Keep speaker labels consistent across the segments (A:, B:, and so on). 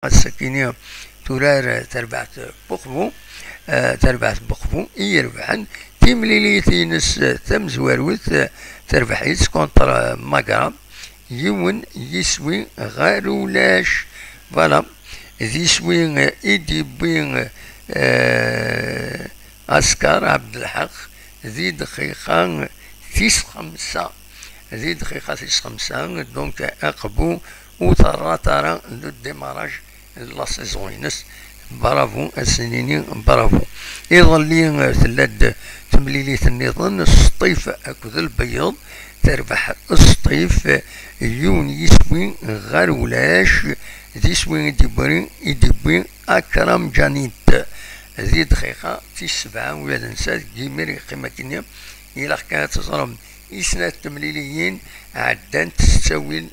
A: السكينية ترار تربعت بقبو تربعت بقبو يربحن تيمليلي تينس تمزواروت تربحيت كونتر ماغرا يون يسوي غير ولاش فوالا يسوي ايدي بين عسكر عبد الحق ذي دقيقة 5 ذي دقيقة 5 دونك اقبو وترى لو ديماراج لا سيزون ينس برافو السنيني برافو يظل لي ثلاث تمليليت النظام السطيف اكد البيض تربح السطيف يون يسوي غير ولاش يسوي يدبرين اكرم جانيت ذي دقيقة 7 ولا ننسى كيميري قيمة كنيا إلا كانت تزرم إسناد تمليليين عدان تستوي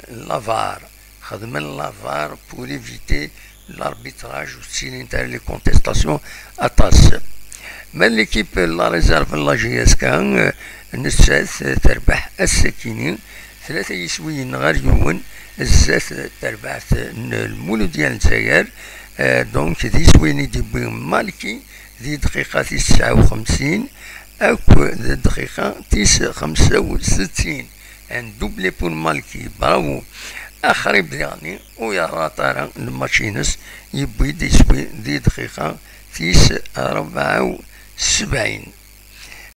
A: لافار خدم لافار pour éviter l'arbitrage aussi les contestations atas من ليكيب لا ريزيرف لا جي اس كان نسات تربح السكيني 3 يسويين غير يون الزات تربحت المولو ديال الجزائر دونك ذي سويني ديبوين مالكي ذي دقيقة 59 أو ذي دقيقة 65 ان دوبلي بور مالكي برافو اخري بدياني ويا ترى الماشينس يبوي يسوي ذي دقيقة 74